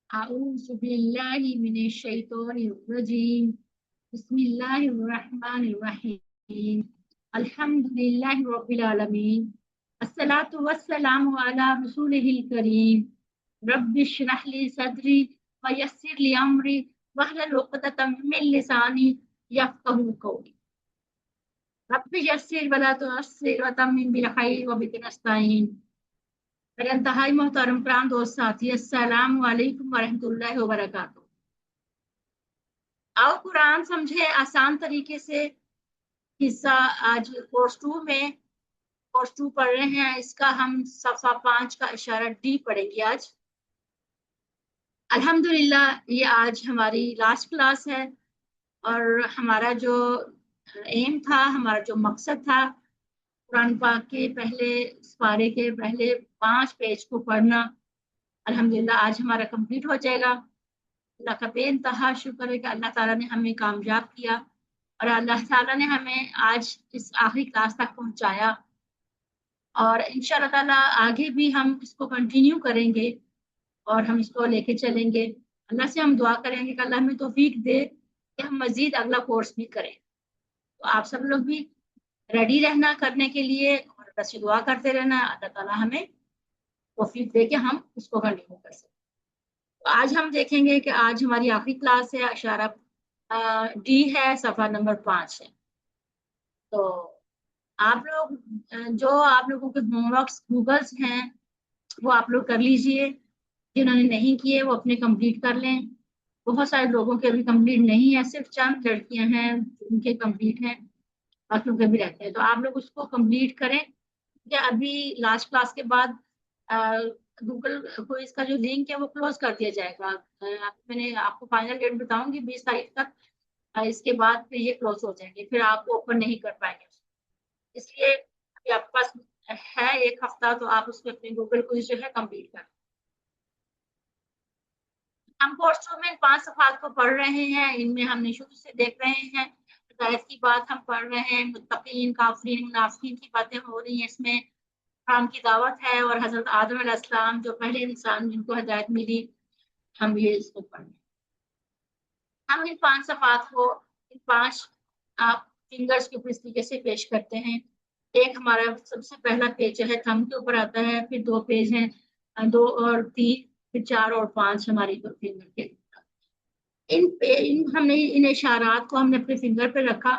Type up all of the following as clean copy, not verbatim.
أعوذ بالله من الشيطان الرجيم بسم الله الرحمن الرحيم الحمد لله رب العالمين الصلاة والسلام على رسوله الكريم رب اشرح لي صدري ويسر لي أمري واحلل عقدة من لساني يفقهوا قولي رب يسر ولا تعسر وتمم بالخير وبك نستعين میرے انتہائی محترم کرام دوست ساتھی السلام علیکم ورحمۃ اللہ وبرکاتہ۔ آؤ قرآن سمجھے آسان طریقے سے حصہ آج کورس 2 پڑھ رہے ہیں۔ اس کا ہم صفحہ 5 کا اشارہ ڈی پڑھیں گے آج۔ الحمدللہ یہ آج ہماری لاسٹ کلاس ہے اور ہمارا جو ایم تھا، ہمارا جو مقصد تھا قرآن پاک کے پہلے سپارے کے پہلے 5 پیج کو پڑھنا، الحمدللہ آج ہمارا کمپلیٹ ہو جائے گا۔ اللہ کا بے انتہا شکر ہے کہ اللہ تعالیٰ نے ہمیں کامیاب کیا اور اللہ تعالیٰ نے ہمیں آج اس آخری کلاس تک پہنچایا، اور انشاءاللہ تعالیٰ آگے بھی ہم اس کو کنٹینیو کریں گے اور ہم اس کو لے کے چلیں گے۔ اللہ سے ہم دعا کریں گے کہ اللہ ہمیں توفیق دے کہ ہم مزید اگلا کورس بھی کریں۔ تو آپ سب لوگ بھی ریڈی رہنا کرنے کے لیے اور اللہ سے دعا کرتے رہنا، اللہ تعالیٰ ہمیں توفیق دے کہ ہم اس کو کنٹینیو کر سکیں۔ تو آج ہم دیکھیں گے کہ آج ہماری آخری کلاس ہے، اشارہ ڈی ہے، صفحہ نمبر 5 ہے۔ تو آپ لوگ جو آپ لوگوں کے ہوم ورکس گوگلس ہیں وہ آپ لوگ کر لیجئے، جنہوں نے نہیں کیے وہ اپنے کمپلیٹ کر لیں۔ بہت سارے لوگوں کے ابھی کمپلیٹ نہیں ہے، صرف چند لڑکیاں ہیں جن کے کمپلیٹ ہیں، باقیوں کے بھی رہتے ہیں۔ تو آپ لوگ اس کو کمپلیٹ کریں کہ ابھی لاسٹ کلاس کے بعد گوگل کو اس کا جو لنک ہے وہ کلوز کر دیا جائے گا۔ میں نے آپ کو فائنل ڈیٹ بتاؤں گی 20 تاریخ تک، اس کے بعد پھر یہ کلوز ہو جائیں گے، پھر آپ اوپن نہیں کر پائیں گے۔ اس لیے ابھی آپ کے پاس ہے 1 ہفتہ، تو آپ اس کو اپنے گوگل کو جو ہے کمپلیٹ کریں۔ ہم کورس 2 میں 5 صفحات کو پڑھ رہے ہیں، ان میں ہم نے شروع سے دیکھ رہے ہیں ہدایت کی بات ہم پڑھ رہے ہیں، متقین کافرین منافقین کی باتیں ہو رہی ہیں، اس میں قرآن کی دعوت ہے اور حضرت آدم علیہ السلام جو پہلے انسان جن کو ہدایت ملی، ہم یہ اس کو پڑھیں۔ ہم ان 5 صفحات کو ان 5 فنگرز کے اوپر اس طریقے سے پیش کرتے ہیں۔ ایک ہمارا سب سے پہلا پیج جو ہے تھم کے اوپر آتا ہے، پھر 2 پیج ہیں، 2 اور 3، پھر 4 اور 5 ہماری 2 فنگر کے۔ ہم نے ان اشارات کو ہم نے اپنے فنگر پہ رکھا،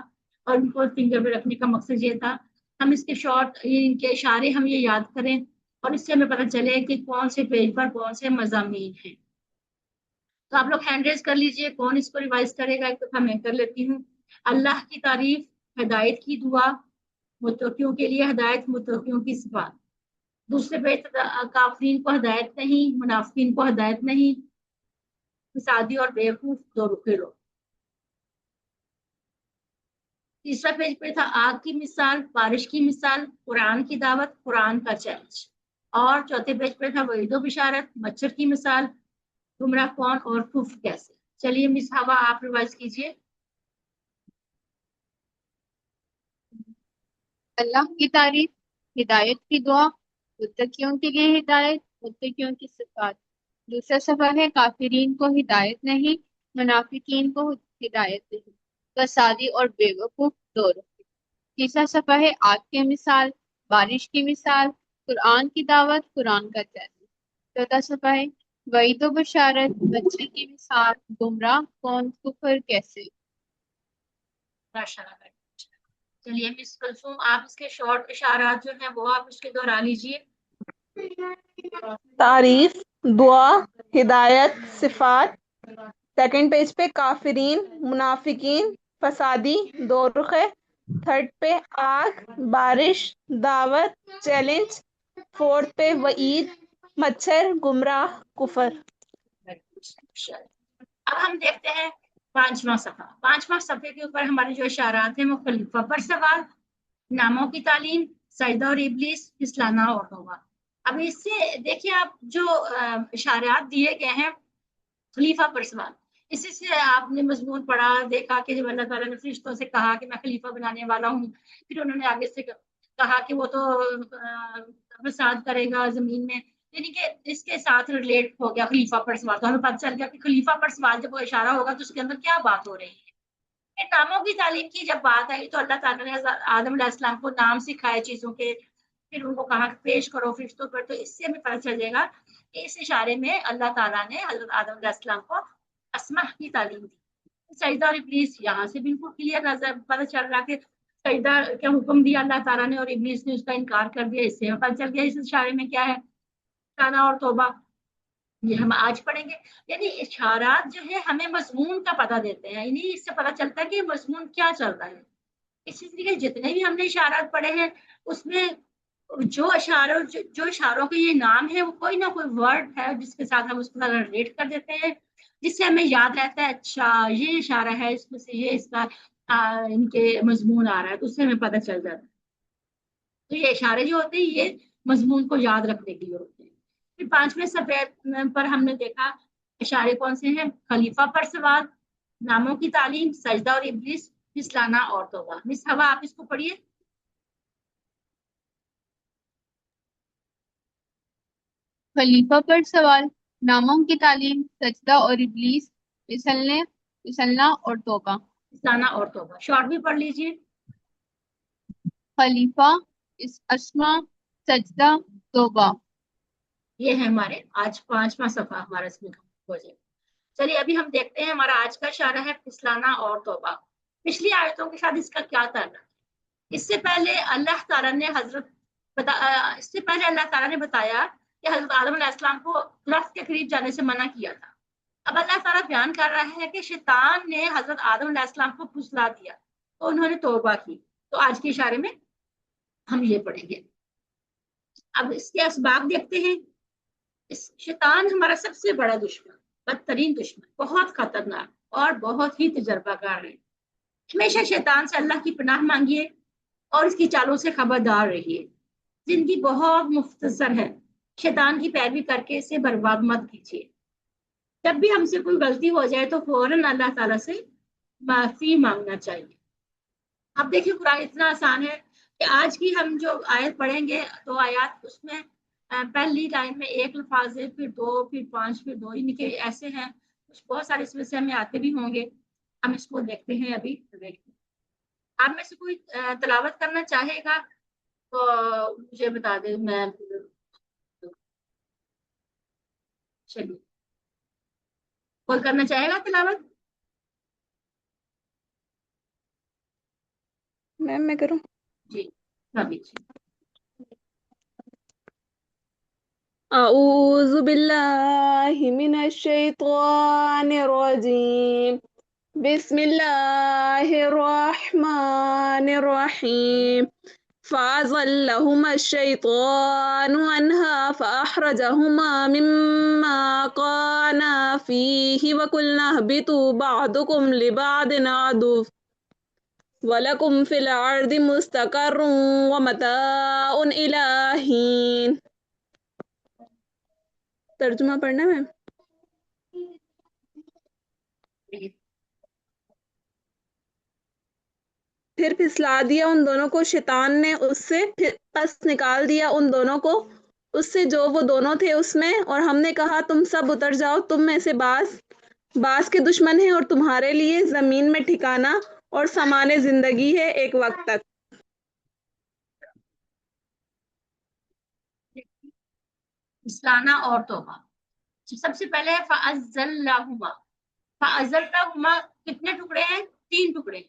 اور ان کو فنگر پہ رکھنے کا مقصد یہ تھا ہم اس کے شارٹ ان کے اشارے ہم یہ یاد کریں اور اس سے ہمیں پتہ چلے کہ کون سے پیج پر کون سے مضامین ہیں۔ تو آپ لوگ ہینڈ ریز کر لیجئے، کون اس کو ریوائز کرے گا؟ ایک دفعہ میں کر لیتی ہوں۔ اللہ کی تعریف، ہدایت کی دعا، متقیوں کے لیے ہدایت، متقیوں کی صفات۔ دوسرے پیج کافرین کو ہدایت نہیں، منافقین کو ہدایت نہیں، فسادی اور بیوقوف دو رخے لوگ۔ تیسرا پیج پہ تھا آگ کی مثال، بارش کی مثال، قرآن کی دعوت، قرآن کا چیلنج۔ اور چوتھے پیج پہ تھا وعید و بشارت، مچھر کی مثال، گمراہ کون اور کفر کیسے۔ چلیے مس ہوا آپ ریوائز کیجیے۔ اللہ کی تعریف، ہدایت کی دعا، متقیوں کے لیے ہدایت، متقیوں کی صفات۔ دوسرا صفحہ ہے کافرین کو ہدایت نہیں، منافقین کو ہدایت نہیں، فسادی اور بے وقوف دو رخ۔ تیسرا صفحہ ہے آگ کی مثال، بارش کی مثال، قرآن کی دعوت، قرآن کا چیلنج۔ چوتھا صفحہ ہے وعید و بشارت، مچھر کی مثال، گمراہ کون، کفر کیسے۔ ماشاءاللہ۔ چلیے مس کلثوم آپ اس کے شارٹ اشارات جو ہیں وہ آپ اس کے دہرا لیجیے۔ تعریف، دعا، ہدایت، صفات۔ سیکنڈ پیج پہ کافرین، منافقین، فسادی، دو رخے۔ تھرڈ پہ آگ، بارش، دعوت، چیلنج۔ فورتھ پہ وعید، مچھر، گمراہ، کفر۔ اب ہم دیکھتے ہیں 5واں صفحہ۔ 5واں صفحے کے اوپر ہمارے جو اشارات ہیں وہ خلیفہ پر سوال، ناموں کی تعلیم، سجدہ اور ابلیس، اسلانا اور توبہ۔ اب اس سے دیکھیے آپ جو اشارات دیے گئے ہیں خلیفہ پر سوال، اسی سے آپ نے مضمون پڑھا، دیکھا کہ جب اللہ تعالیٰ نے فرشتوں سے کہا کہ میں خلیفہ بنانے والا ہوں، پھر انہوں نے آگے سے کہا کہ وہ تو فساد کرے گا زمین میں، یعنی کہ اس کے ساتھ ریلیٹ ہو گیا خلیفہ پر سوال، تو ہمیں پتہ چل گیا کہ خلیفہ پر سوال جب وہ اشارہ ہوگا تو اس کے اندر کیا بات ہو رہی ہے۔ ناموں کی تعلیم کی جب بات آئی تو اللہ تعالیٰ نے آدم علیہ السلام کو نام سکھائے چیزوں کے، پھر ان کو کہا کہ پیش کرو فرشتوں پر، تو اس سے ہمیں پتہ چل جائے گا کہ اس اشارے میں اللہ تعالیٰ نے حضرت آدم علیہ السلام کو اسماء کی تعلیم دی۔ سجدہ اور ابلیس یہاں سے بالکل کلیئر نظر پتہ چل رہا کہ سجدہ کیا حکم دیا اللہ تعالیٰ نے اور ابلیس نے اس کا انکار کر دیا، اس سے ہمیں پتہ چل گیا اس اشارے میں کیا ہے، اشارہ اور توبہ، یہ ہم آج پڑھیں گے۔ یعنی اشارات جو ہے ہمیں مضمون کا پتہ دیتے ہیں، یعنی اس سے پتہ چلتا ہے کہ مضمون کیا چل رہا ہے۔ اسی طریقے جتنے بھی ہم نے اشارات پڑھے ہیں اس میں جو اشاروں کے یہ نام ہے وہ کوئی نہ کوئی ورڈ ہے جس کے ساتھ ہم اس کو ریلیٹ کر دیتے ہیں، جس سے ہمیں یاد رہتا ہے اچھا یہ اشارہ ہے، اس میں سے یہ اس کا ان کے مضمون آ رہا ہے، تو اس سے ہمیں پتہ چل جاتا ہے۔ تو یہ اشارے جو ہوتے ہیں یہ مضمون کو یاد رکھنے کے لیے ہوتے ہیں۔ پھر 5ویں صفحے پر ہم نے دیکھا اشارے کون سے ہیں، خلیفہ پر سوال، ناموں کی تعلیم، سجدہ اور ابلیس، پھسلانا اور توبہ۔ مس ہوا آپ اس کو پڑھیے۔ خلیفہ پر سوال، ناموں کی تعلیم، سجدہ اور ابلیس، پھسلنا اور توبہ۔ پھسلانا اور توبہ، شارٹ بھی پڑھ لیجیے۔ خلیفہ، اسما، سجدہ، توبہ۔ یہ ہے ہمارے آج 5واں صفحہ ہمارا اس میں ہو جائے۔ چلیے ابھی ہم دیکھتے ہیں ہمارا آج کا اشارہ ہے پھسلانا اور توبہ۔ پچھلی آیتوں کے ساتھ اس کا کیا تعلق ہے؟ اس سے پہلے اللہ تعالیٰ نے بتایا کہ حضرت آدم علیہ السلام کو درخت کے قریب جانے سے منع کیا تھا۔ اب اللہ تعالیٰ بیان کر رہا ہے کہ شیطان نے حضرت آدم علیہ السلام کو پھسلا دیا تو انہوں نے توبہ کی۔ تو آج کے اشارے میں ہم یہ پڑھیں گے۔ اب اس کے اسباب دیکھتے ہیں۔ شیطان ہمارا سب سے بڑا دشمن، بدترین دشمن، بہت خطرناک اور بہت ہی تجربہ کار ہے۔ ہمیشہ شیطان سے اللہ کی پناہ مانگیے اور اس کی چالوں سے خبردار رہیے۔ زندگی بہت مختصر ہے، شیطان کی پیروی کر کے اسے برباد مت کیجیے۔ جب بھی ہم سے کوئی غلطی ہو جائے تو فوراً اللہ تعالیٰ سے معافی مانگنا چاہیے۔ اب دیکھیے قرآن اتنا آسان ہے کہ آج کی ہم جو آیت پڑھیں گے 2 آیات، اس میں پہلی لائن میں 1 لفظ ہے، پھر 2، پھر 5، پھر 2، یعنی کہ ایسے ہیں کچھ بہت سارے، اس میں سے ہمیں آتے بھی ہوں گے۔ ہم اس کو دیکھتے ہیں ابھی دیکھتے ہیں۔ آپ میں سے کوئی تلاوت کرنا چاہے گا تو مجھے بتا دیں، میں چلیے کوئی کرنا چاہے گا تلاوت؟ میم میں کروں؟ جی ابھی اعوذ باللہ من الشیطان الرجیم، بسم اللہ الرحمن الرحیم۔ فَأَزَلَّهُمَا الشَّيْطَانُ عَنْهَا فَأَخْرَجَهُمَا مِمَّا كَانَا فِيهِ وَقُلْنَا اهْبِطُوا بَعْضُكُمْ لِبَعْضٍ عَدُوٌّ وَلَكُمْ فِي الْأَرْضِ مُسْتَقَرٌّ وَمَتَاعٌ إِلَىٰ حِينٍ۔ ترجمہ پڑھنا ہے؟ پھر پھسلا دیا ان دونوں کو شیطان نے اس سے، پھر پس نکال دیا ان دونوں کو اس سے جو وہ دونوں تھے اس میں، اور ہم نے کہا تم سب اتر جاؤ، تم میں سے بعض کے دشمن ہیں اور تمہارے لیے زمین میں ٹھکانہ اور سامان زندگی ہے ایک وقت تک۔ پھسلانا اور توبہ۔ سب سے پہلے ہے فَأَزَّلَّهُمَا۔ فَأَزَّلَّهُمَا کتنے ٹکڑے ہیں؟ 3 ٹکڑے۔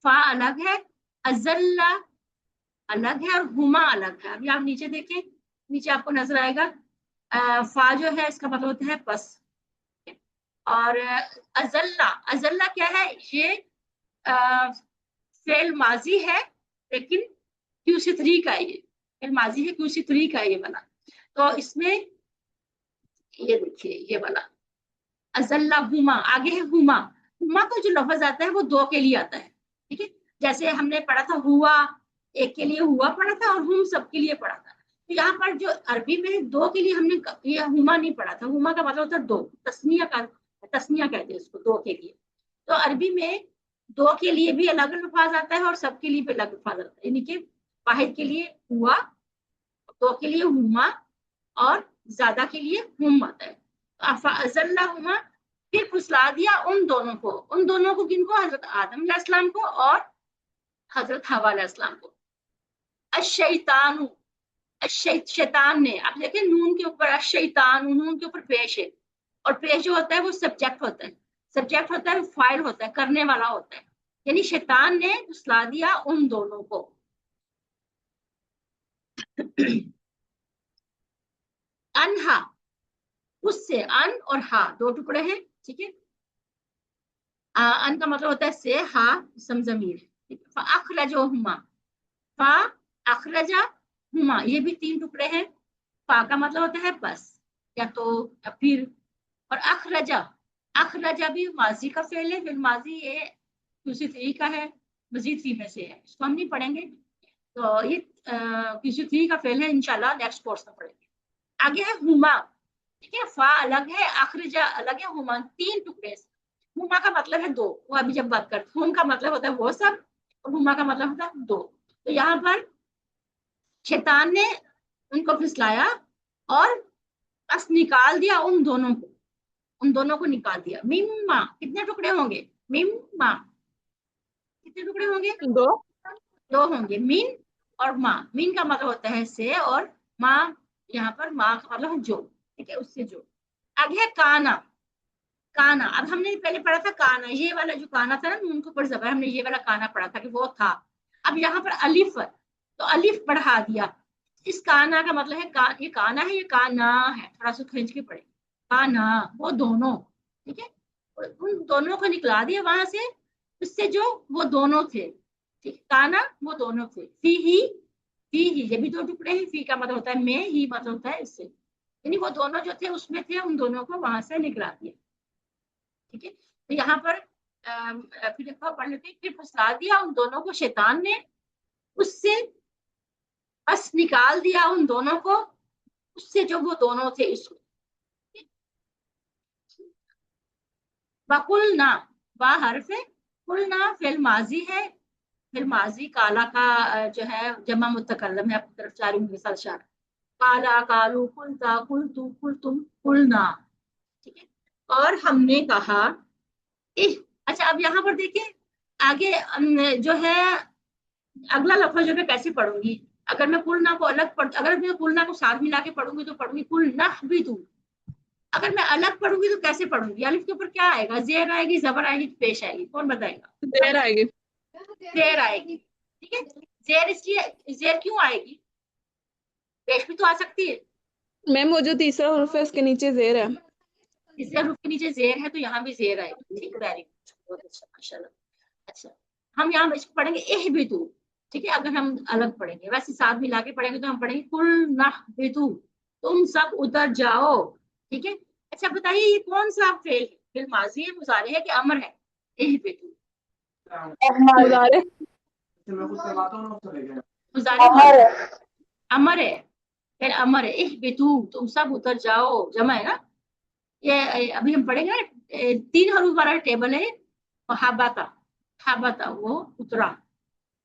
فا الگ ہے، ازل الگ ہے، اور ہما الگ ہے۔ ابھی آپ نیچے دیکھیں، نیچے آپ کو نظر آئے گا فا جو ہے اس کا مطلب ہوتا ہے پس، اور ازلہ کیا ہے؟ یہ فعل ماضی ہے لیکن QC3 کا ہے، یہ فعل ماضی ہے QC3 کا یہ والا۔ تو اس میں یہ دیکھیے یہ والا ازلہما، آگے ہے ہما۔ ہما کا جو لفظ آتا ہے وہ 2 کے لیے آتا ہے، ٹھیک ہے؟ جیسے ہم نے پڑھا تھا ہوا، ایک کے لیے ہوا پڑھا تھا اور ہم سب کے لیے پڑھا تھا۔ تو یہاں پر جو عربی میں 2 کے لیے ہم نے یہ ہما نہیں پڑھا تھا، ہما کا مطلب ہوتا ہے 2، تسنیہ کہتے ہیں اس کو 2 کے لیے۔ تو عربی میں 2 کے لیے بھی الگ الفاظ آتا ہے اور سب کے لیے بھی الگ الفاظ آتا ہے، یعنی کہ واحد کے لیے ہوا، 2 کے لیے ہما، اور زیادہ کے لیے ہم آتا ہے. فَأَزَلَّهُمَا پھر پھسلا دیا ان دونوں کو. ان دونوں کو کن کو؟ حضرت آدم علیہ السلام کو اور حضرت حوا علیہ السلام کو. الشیطان شیطان نے. اب دیکھیں نون کے اوپر الشیطان، نون کے اوپر پیش ہے، اور پیش جو ہوتا ہے وہ سبجیکٹ ہوتا ہے. سبجیکٹ ہوتا ہے فاعل ہوتا ہے، کرنے والا ہوتا ہے. یعنی شیطان نے پھسلا دیا ان دونوں کو. انہا اس سے، ان اور ہا دو ٹکڑے ہیں، ٹھیک ہے. ان کا مطلب ہوتا ہے سے، ہا اسم ضمیر. فاخرجوہما، فاخرجہما یہ بھی تین ٹکڑے ہیں. فا کا مطلب ہوتا ہے بس یا تو یا پھر، اور اخرجا، اخرجا بھی ماضی کا فعل ہے. فعل ماضی یہ کسی تھری کا ہے، مزید تھری میں سے ہے، اس کو ہم نہیں پڑھیں گے. تو یہ کسی تھری کا فعل ہے، انشاءاللہ نیکسٹ کورس میں پڑھیں گے. آگے ہے ہما، ٹھیک ہے. فا الگ ہے، اخرجا الگ ہے، ہما تین ٹکڑے. ہما کا مطلب ہے دو، وہ ابھی جب بات کرتے ہیں. ہم کا مطلب ہوتا ہے وہ سب، اور ہما کا مطلب ہوتا ہے دو. تو یہاں پر شیطان نے ان کو پھسلایا اور بس نکال دیا ان دونوں کو. ان دونوں کو نکال دیا. مما کتنے ٹکڑے ہوں گے؟ مما کتنے ٹکڑے ہوں گے؟ دو. دو ہوں گے. مین اور ماں. مین کا مطلب ہوتا ہے سے، اور ماں یہاں پر ماں کا مطلب ہے جو، ٹھیک ہے، اس سے جو. آگے ہے کانا. کانا اب ہم نے پہلے پڑھا تھا کانا، یہ والا جو کانا تھا نا ان کے اوپر زبر، ہم نے یہ والا کانا پڑھا تھا کہ وہ تھا. اب یہاں پر الف، تو الف بڑھا دیا. اس کانا کا مطلب ہے یہ کانا ہے، یہ کانا ہے، تھوڑا سا کھینچ کے پڑھے. کانا وہ دونوں، ٹھیک ہے. ان دونوں کو نکلا دیا وہاں سے، اس سے جو وہ دونوں تھے، ٹھیک. کانا وہ دونوں تھے. فی ہی، فی ہی یہ بھی دو ٹکڑے ہیں. فی کا مطلب ہوتا ہے میں، ہی مطلب ہوتا ہے اس سے، یعنی وہ دونوں جو تھے اس میں تھے، ان دونوں کو وہاں سے نکلا دیا. ٹھیک ہے. تو یہاں پر پھر دیکھو پڑھ لیتے ہیں. پھر پھسلا دیا ان دونوں کو شیطان نے اس سے، بس نکال دیا ان دونوں کو اس سے جو وہ دونوں تھے اس کو. وَقُلْنَا با حرف ہے، قلنا فعل ماضی ہے. فعل ماضی کالا کا جو ہے جمع متکلم ہے. اپنی طرف جاری کے ساتھ اشارہ. کالا، کالو، قلتا، قلتو، قلتم، قلنا، ٹھیک ہے. اور ہم نے کہا. اچھا اب یہاں پر دیکھیں آگے جو ہے اگلا لفظ جو میں کیسے پڑھوں گی. اگر میں قلنا کو الگ اگر میں قلنا کو ساتھ ملا کے پڑھوں گی تو پڑھوں گی قلنا بھی تو. اگر میں الگ پڑھوں گی تو کیسے پڑھوں گی؟ الف کے اوپر کیا آئے گا؟ زیر آئے گی، زبر آئے گی، پیش آئے گی. کون بتائے گا؟ دیر آئے گی. زیر آئے گی، ٹھیک ہے. زیر اس لیے زیر کیوں آئے گی؟ پیش بھی تو آ سکتی ہے. میم وہ جو تیسرا حرف ہے اس کے نیچے زیر ہے. تیسرے حرف کے نیچے زیر ہے تو یہاں بھی زیر آئے گی. ٹھیک، ویری گڈ، بہت اچھا، ماشاء اللہ. اچھا ہم یہاں پڑھیں گے اہبطو، ٹھیک ہے. اگر ہم الگ پڑھیں گے، ویسے ساتھ ملا کے پڑھیں گے تو ہم پڑھیں گے قل نہبطو، تم سب اتر جاؤ، ٹھیک ہے. اچھا بتائیے یہ کون سا فعل ہے؟ فعل ماضی ہے، مضارع ہے کہ امر ہے؟ اہبطو مضارع. مضارع امر ہے، پھر امر ہے. اہبطو تم سب اتر جاؤ، جمع ہے نا. یہ ابھی ہم پڑھیں گے نا، تین حروف والا ٹیبل ہے. حبتا، حبتا وہ اترا،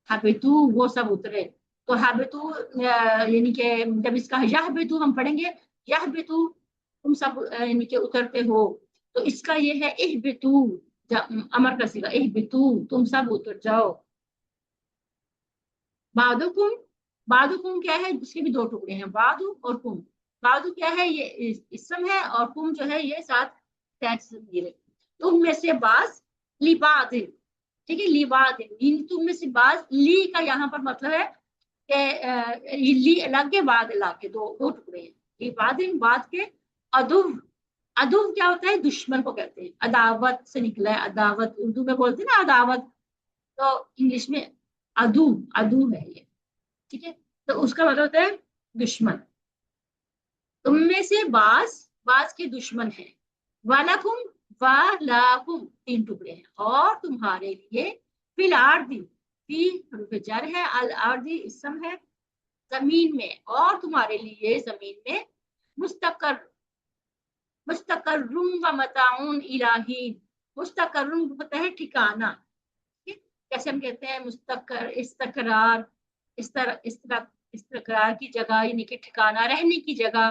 حبتو وہ سب اترے. تو حبتو یعنی کہ جب اس کا یحبتو ہم پڑھیں گے، یحبتو تم سب یعنی کہ اترتے ہو، تو اس کا یہ ہے اہبتو، امر کا صیغہ اہبتو تم سب اتر جاؤ. بعدکم، بعدکم کیا ہے؟ اس کے بھی دو ٹکڑے ہیں، بعدو اور کم. بعدو کیا ہے؟ یہ اسم ہے، اور کم جو ہے یہ ساتھ ضمیر ہے. تم میں سے بعض، لبعض، ٹھیک ہے. لبعض تم میں سے بعض. لی کا یہاں پر مطلب ہے کہ لی الگ کے بعد الگ کے دو ٹکڑے ہیں. لبعض بعد کے. عدو، عدو کیا ہوتا ہے؟ دشمن کو کہتے ہیں. عداوت سے نکلا ہے، عداوت اردو میں بولتے ہیں نا عداوت، تو انگلش میں عدو، عدو ہے یہ، ٹھیک ہے. تو اس کا مطلب ہوتا ہے دشمن. تم میں سے بعض، بعض کے دشمن ہیں. وَلَكُمْ، وَلَكُمْ تین ٹکڑے ہیں، اور تمہارے لیے. فی الارض، فی حروف جر ہے، الارض اسم ہے، زمین میں، اور تمہارے لیے زمین میں. مستقر، مستقر و متاعون الہی. مستقر ہوتا ہے ٹھکانہ، جیسے ہم کہتے ہیں مستقر، استقرار، استقرار کی جگہ یعنی کہ ٹھکانہ، رہنے کی جگہ.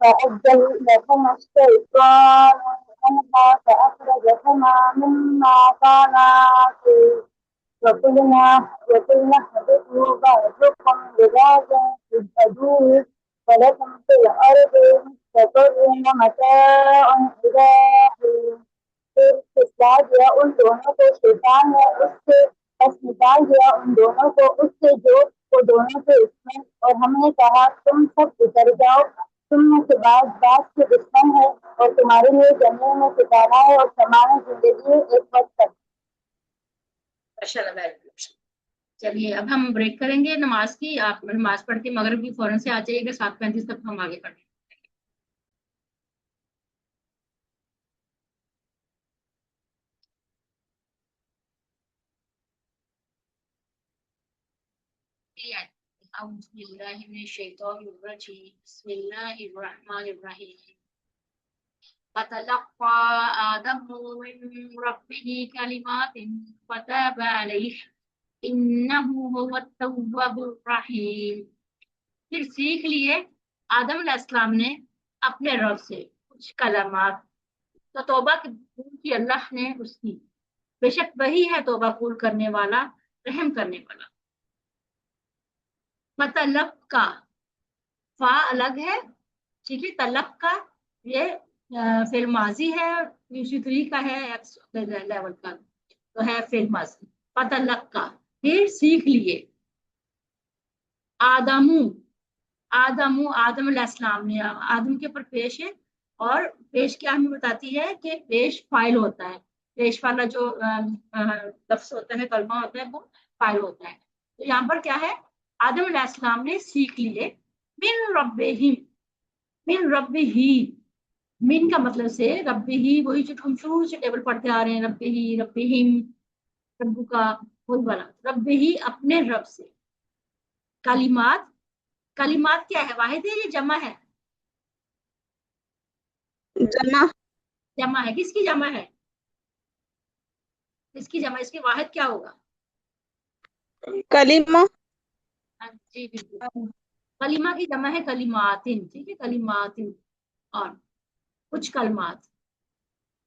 فأزلهم الشيطان عنها فأخرجهما مما كانا فيه وقلنا اهبطوا بعضكم لبعض عدو ولكم في الأرض مستقر ومتاع إلى حين پھر پھسلا دیا ان دونوں کو شیطان نے اس سے، بس نکال دیا ان دونوں کو اس سے جو وہ دونوں تھے اس میں، اور ہم نے کہا تم سب اتر جاؤ، تم میں سے بعض کے دشمن ہے، اور تمہارے لیے جنگل میں ٹھکانا ہے اور سامان زندگی ایک وقت تک۔ چلیے اب ہم بریک کریں گے نماز کی، آپ نماز پڑھ کے مغرب کی فوراً سے آ جائیے گا، 7:35 تک ہم آگے پڑھیں گے۔ اعوذ باللہ من الشیطان الرجیم، بسم اللہ الرحمن الرحیم۔ فتلقى آدم من ربه كلمات فتاب عليه إنه هو التواب الرحیم۔ پھر سیکھ لیے آدم علیہ السلام نے اپنے رب سے کچھ کلمات، تو توبہ قبول کی اللہ نے اس کی، بے شک وہی ہے توبہ قبول کرنے والا، رحم کرنے والا. فتلق کا فا الگ ہے، ٹھیک ہے. طلب کا یہ فعل ماضی ہے، یوسفری کا ہے ایکس لیول کا، تو ہے فعل ماضی. فتلق کا پھر سیکھ لیے. آدمو آدم علیہ السلام نے، آدم کے اوپر پیش ہے، اور پیش کیا ہمیں بتاتی ہے کہ پیش فائل ہوتا ہے. پیش والا جو لفظ ہوتا ہے، کلمہ ہوتا ہے، وہ فائل ہوتا ہے. تو یہاں پر کیا ہے، آدم علیہ السلام نے سیکھ لیے من ربہم، من رب ہی. من کا مطلب سے رب ہی، وہی جو ہم شروع سے ٹیبل پڑھتے آ رہے ہیں، رب ہی، ربہم، ربو کا وہی والا، رب ہی اپنے رب سے. کلمات، کلمات کیا ہے، واحد ہے یا جمع ہے؟ جمع. جمع ہے. کس کی جمع ہے؟ کس کی جمع؟ اس کی واحد کیا ہوگا؟ کلمہ. جی بالکل، کلمہ کی جمع ہے کلماتن، ٹھیک ہے، کلماتن، اور کچھ کلمات.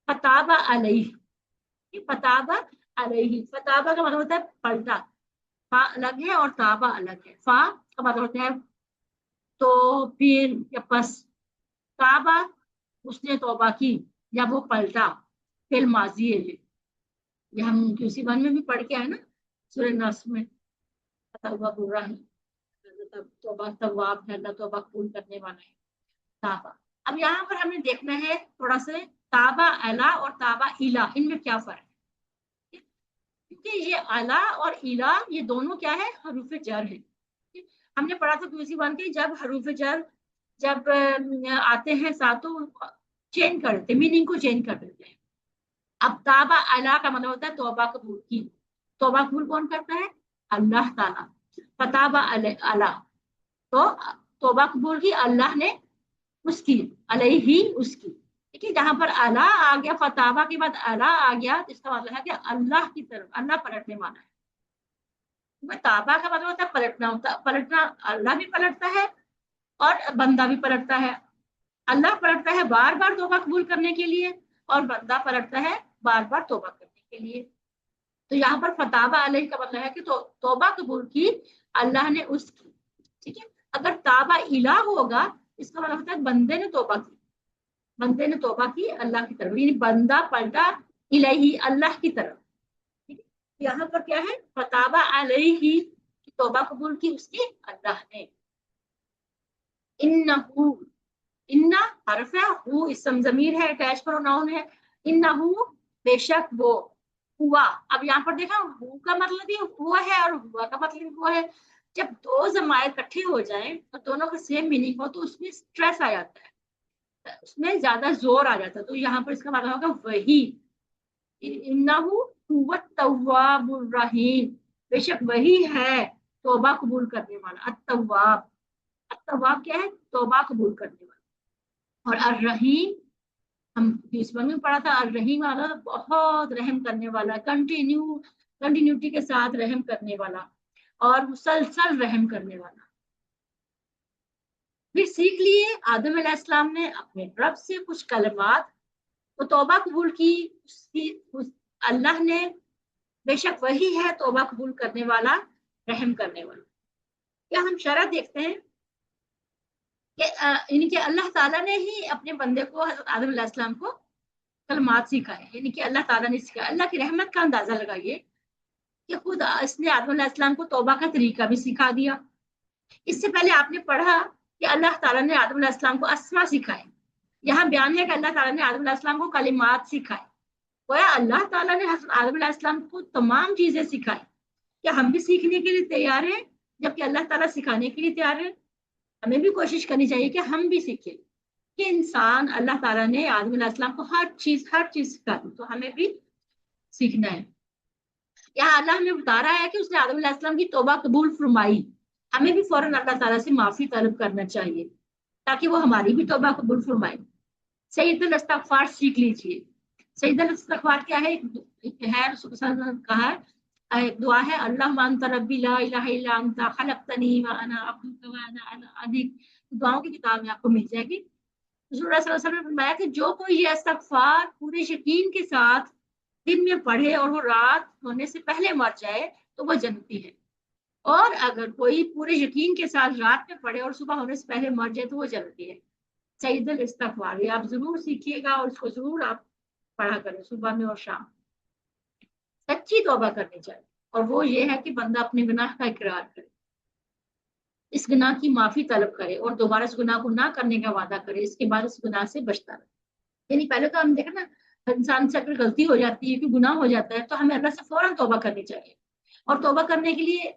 فتابہ علیہ، فتابہ علیہ، فتابہ کا مطلب ہوتا ہے پلٹا. فا الگ ہے اور تابہ الگ ہے. فا کا مطلب ہوتا ہے تو پھر یا پس. تابہ اس نے توبہ کی یا وہ پلٹا، فعل ماضی ہے. یہ ہم کسی ون میں بھی پڑھ کے آئے نا، سورہ نصر میں، توبہ برا ہے، توبہ تواب ہے، اللہ توبہ قبول کرنے والا ہے. تابہ. اب یہاں پر ہمیں دیکھنا ہے تھوڑا سا تابہ الا اور تابہ الا، ان میں کیا فرق ہے. کیونکہ یہ الا اور الا یہ دونوں کیا ہے، حروف جر ہے. ہم نے پڑھا تھا کسی ون کے جب حروف جر جب آتے ہیں ساتوں چینج کر دیتے، میننگ کو چینج کر دیتے ہیں. اب تابہ الا کا مطلب ہوتا ہے توبہ قبول کی. توبہ قبول کون کرتا ہے؟ اللہ تعالیٰ. فتابہ الا تو توبہ قبول کی اللہ نے اس کی، علیہ اس کی. ٹھیک ہے، جہاں پر الا آ گیا، فتابہ کے بعد الا آ گیا، اس کا مطلب ہے کہ اللہ کی طرف، اللہ پلٹنے والا ہے. تابہ کا مطلب ہوتا ہے پلٹنا، ہوتا پلٹنا، اللہ بھی پلٹتا ہے اور بندہ بھی پلٹتا ہے. اللہ پلٹتا ہے بار بار توبہ قبول کرنے کے لیے، اور بندہ پلٹتا ہے بار بار توبہ کرنے کے لیے. تو یہاں پر فتابہ علیہ کا مطلب ہے کہ توبہ قبول کی اللہ نے اس کی. ٹھیک ہے، اگر تابہ الہ ہوگا اس کا مطلب ہوتا ہے بندے نے توبہ کی، بندے نے توبہ کی اللہ کی طرف، یعنی بندہ پلٹا الہی اللہ کی طرف. یہاں پر کیا ہے، فتابہ علیہ توبہ قبول کی اس کی اللہ نے. انہو، انہ حرف ہے، ہو اسم ضمیر ہے، اٹیچ پروناؤن ہے. انہو بے شک وہ، ہوا. اب یہاں پر دیکھا ہو کا مطلب بھی ہوا ہے اور ہوا کا مطلب بھی ہوا ہے. جب دو ضمائر اکٹھے ہو جائیں اور دونوں کا سیم میننگ ہو تو اس میں اسٹریس آ جاتا ہے، اس میں زیادہ زور آ جاتا ہے. تو یہاں پر اس کا مطلب ہوگا وہی، انہو هو التواب الرحیم، بے شک وہی ہے توبہ قبول کرنے والا. التواب، التواب کیا ہے، توبہ قبول کرنے والا. اور الرحیم ہم اس میں پڑھا تھا، الرحیم والا بہت رحم کرنے والا، کنٹینیوٹی کے ساتھ رحم کرنے والا اور مسلسل رحم کرنے والا. پھر سیکھ لیے آدم علیہ السلام نے اپنے رب سے کچھ کلمات، تو توبہ قبول کی اس کی اللہ نے، بے شک وہی ہے توبہ قبول کرنے والا، رحم کرنے والا. کیا ہم شرح دیکھتے ہیں کہ یعنی کہ اللہ تعالیٰ نے ہی اپنے بندے کو، حضرت آدم علیہ السلام کو کلمات سکھائے، یعنی کہ اللہ تعالیٰ نے سکھایا. اللہ کی رحمت کا اندازہ لگائیے کہ خود اس نے آدم علیہ السلام کو توبہ کا طریقہ بھی سکھا دیا. اس سے پہلے آپ نے پڑھا کہ اللہ تعالیٰ نے آدم علیہ السلام کو اسما سکھائے. یہاں بیان ہے کہ اللہ تعالیٰ نے آدم علیہ السلام کو کلمات سکھائے. گویا اللہ تعالیٰ نے حضرت آدم علیہ السلام کو تمام چیزیں سکھائی. کیا ہم بھی سیکھنے کے لیے تیار ہیں؟ جبکہ اللہ تعالیٰ سکھانے کے لیے تیار ہے. ہمیں بھی کوشش کرنی چاہیے کہ ہم بھی سیکھیں کہ انسان، اللہ تعالیٰ نے آدم علیہ السلام کو ہر چیز سکھا دی، تو ہمیں بھی سیکھنا ہے. یہاں اللہ ہمیں بتا رہا ہے کہ اس نے آدم علیہ السلام کی توبہ قبول فرمائی. ہمیں بھی فوراً اللہ تعالیٰ سے معافی طلب کرنا چاہیے تاکہ وہ ہماری بھی توبہ قبول فرمائے. سید الاستغفار سیکھ لیجیے. سید الاستغفار کیا ہے؟ ایک ہے، رسول صلی اللہ علیہ وسلم نے کہا ہے، ایک دعا ہے، اللہم انت ربی لا الہ الا انت خلقتنی وانا عبدک وانا عبدک. دعاؤں کی کتاب میں آپ کو مل جائے گی. رسول اللہ صلی اللہ علیہ وسلم نے فرمایا کہ جو کوئی یہ استغفار پورے یقین کے ساتھ دن میں پڑھے اور وہ رات ہونے سے پہلے مر جائے تو وہ جنتی ہے، اور اگر کوئی پورے یقین کے ساتھ رات میں پڑھے اور صبح ہونے سے پہلے مر جائے تو وہ جنتی ہے۔ سعید الاستغفار، یہ آپ ضرور سیکھیے گا اور اس کو ضرور آپ پڑھا کریں صبح میں اور شام۔ سچی توبہ کرنی چاہیے، اور وہ یہ ہے کہ بندہ اپنے گناہ کا اقرار کرے، اس گناہ کی معافی طلب کرے اور دوبارہ اس گناہ کو نہ کرنے کا وعدہ کرے، اس کے بعد اس گناہ سے بچتا رہے۔ یعنی پہلے تو ہم دیکھیں نا، انسان سے اگر غلطی ہو جاتی ہے کہ گناہ ہو جاتا ہے تو ہمیں اللہ سے فوراً توبہ کرنی چاہیے، اور توبہ کرنے کے لیے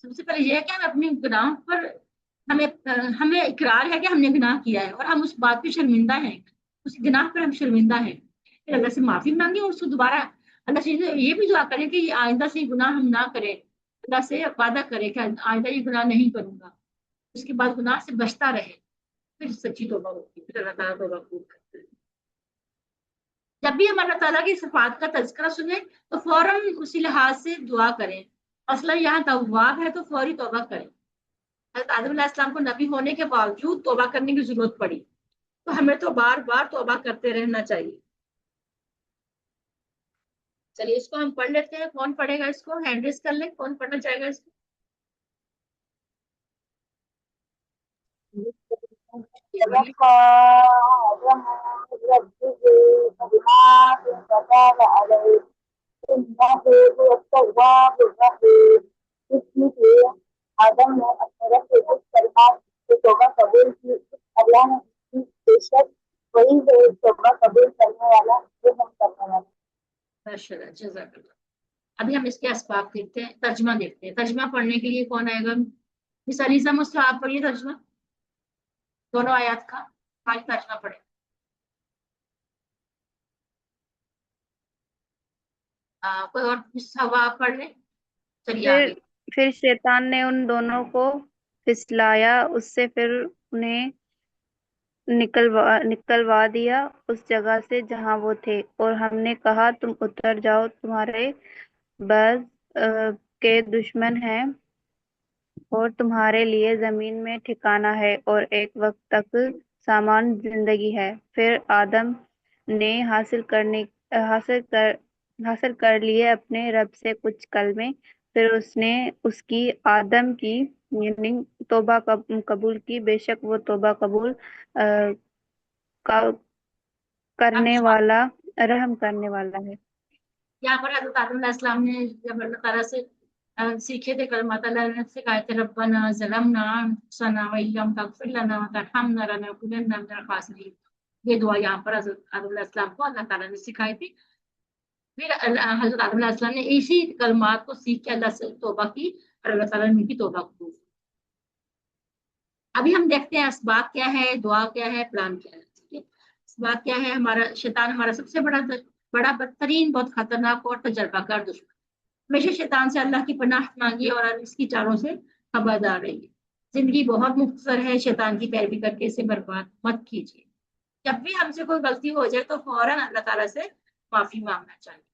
سب سے پہلے یہ ہے کہ ہم اپنے گناہ پر ہمیں اقرار ہے کہ ہم نے گناہ کیا ہے اور ہم اس بات پہ شرمندہ ہیں، اس گناہ پر ہم شرمندہ ہیں، پھر اللہ سے معافی مانگیں اور اس کو دوبارہ اللہ سے یہ بھی دعا کریں کہ آئندہ سے یہ گناہ ہم نہ کریں، اللہ سے وعدہ کرے کہ آئندہ یہ گناہ نہیں کروں گا، اس کے بعد گناہ سے بچتا رہے، پھر سچی توبہ ہوتی ہے، پھر اللہ تعالیٰ توبہ قبول کرتے ہیں۔ جب بھی ہم اللہ تعالیٰ کی صفات کا تذکرہ سنیں تو فوراً اسی لحاظ سے دعا کریں، مسئلہ یہاں تواب ہے تو فوری توبہ کریں۔ حضرت آدم علیہ السلام کو نبی ہونے کے باوجود توبہ کرنے کی ضرورت پڑی، تو ہمیں تو بار بار توبہ کرتے رہنا چاہیے۔ چلیے اس کو ہم پڑھ لیتے ہیں، کون پڑھے گا اس کو؟ ہینڈ ریز کر لیں، کون پڑھنا چاہے گا اس کو؟ تلقى آدم من ربه كلمات فتاب عليه إنه هو التواب الرحيم۔ اس لیے آدم نے اپنے رب سے کچھ کلمات سے توبہ قبول کی، اللہ نے اس کی بے شک وہی ہے توبہ قبول کرنے والا، رحم کرنے والا۔ ماشاءاللہ، جزاک اللہ۔ ابھی ہم اس کے اسباق دیکھتے ہیں، ترجمہ دیکھتے ہیں۔ ترجمہ پڑھنے کے لیے کون آئے گا؟ مس علیزہ، مجھ سے آپ پڑھیے ترجمہ دونوں آیات کا، آج ترجمہ پڑھیں۔ کوئی اور ہوا آپ پڑھ لیں، چلیے آگے۔ پھر شیطان نے ان دونوں کو پھسلایا اس سے، پھر انہیں نکلوا دیا اس جگہ سے جہاں وہ تھے، اور ہم نے کہا تم اتر جاؤ، تمہارے بعض کے دشمن ہیں اور تمہارے لیے زمین میں ٹھکانہ ہے اور ایک وقت تک سامان زندگی ہے۔ پھر آدم نے حاصل کر لیے اپنے رب سے کچھ کلمے، پھر اس نے اس کی آدم کی یعنی توبہ قبول کی، بے شک وہ توبہ قبول کرنے والا، رحم کرنے والا ہے۔ یہاں پر حضرت آدم علیہ السلام نے جب اللہ تعالیٰ سے سیکھے تھے کلمات، اللہ نے سے کہا تھے ربنا ظلمنا انفسنا وان لم تغفر لنا وترحمنا لنکونن من الخاسرین، یہ دعا یہاں پر حضرت آدم علیہ السلام کو اللہ تعالیٰ نے سکھائی تھی۔ پھر حضرت آدم علیہ السلام نے اسی کلمات کو سیکھ کے اللہ سے توبہ کی اور اللہ تعالیٰ نے ان کی توبہ قبول کی۔ ابھی ہم دیکھتے ہیں اسباق کیا ہے، دعا کیا ہے، پلان کیا ہے۔ ٹھیک ہے، اسباق کیا ہے؟ ہمارا شیطان ہمارا سب سے بڑا بدترین، بہت خطرناک اور تجربہ کار دشمن، ہمیشہ شیطان سے اللہ کی پناہ مانگیے اور اس کی چالوں سے خبردار رہیے۔ زندگی بہت مختصر ہے، شیطان کی پیروی کر کے اسے برباد مت کیجیے۔ جب بھی ہم سے کوئی غلطی ہو جائے تو فوراً اللہ تعالیٰ سے معافی مانگنا چاہیے۔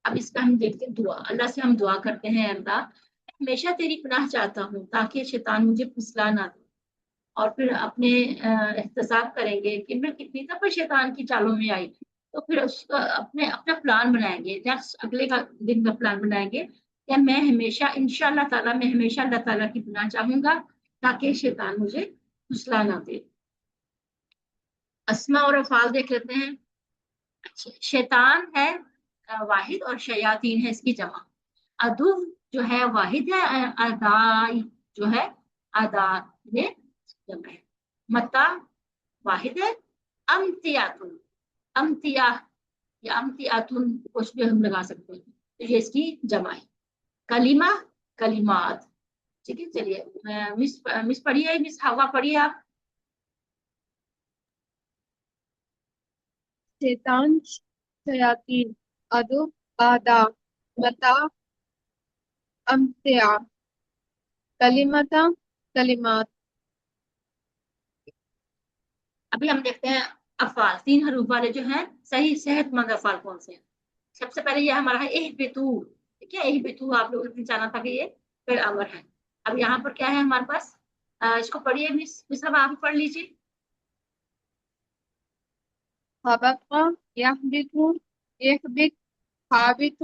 اب اس کا ہم دیکھتے ہیں دعا، اللہ سے ہم دعا کرتے ہیں، اللہ ہمیشہ تیری پناہ چاہتا ہوں تاکہ شیطان مجھے پھسلا نہ دے، اور پھر اپنے احتساب کریں گے کہ میں کتنی دفعہ شیطان کی چالوں میں آئی، تو پھر اس کا اپنا پلان بنائیں گے، نیکسٹ اگلے کا دن کا پلان بنائیں گے کہ میں ہمیشہ انشاءاللہ تعالیٰ میں ہمیشہ اللہ تعالیٰ کی پناہ چاہوں گا تاکہ شیطان مجھے پھسلا نہ دے۔ اسماء اور افعال دیکھ لیتے ہیں۔ شیطان ہے واحد اور شیاطین ہے اس کی جمع۔ عدو جو ہے واحد ہے، ادائی جو ہے ادا یہ جمع ہے۔ متا واحد ہے، امتیاتن امتیا یا امتیاتن کچھ بھی ہم لگا سکتے ہیں، تو یہ اس کی جمع ہے۔ کلمہ کلمات، ٹھیک ہے۔ چلیے مس پڑھیے، مس ہوا پڑھیے آپ۔ شیطان، شیاطین، عدو، اعدا، متا، امتیا، کلمتا، کلمات۔ ابھی ہم دیکھتے ہیں افعال، 3 حروف والے جو ہیں صحیح صحت مند افعال کون سے ہیں۔ سب سے پہلے یہ ہمارا ہے اہبطو، ٹھیک ہے، اہبطو آپ لوگوں نے جانا تھا کہ یہ پھر امر ہے۔ اب یہاں پر کیا ہے ہمارے پاس، اس کو پڑھیے مس اب آپ پڑھ لیجیے۔ حبط، یحبط، احبط، حابط،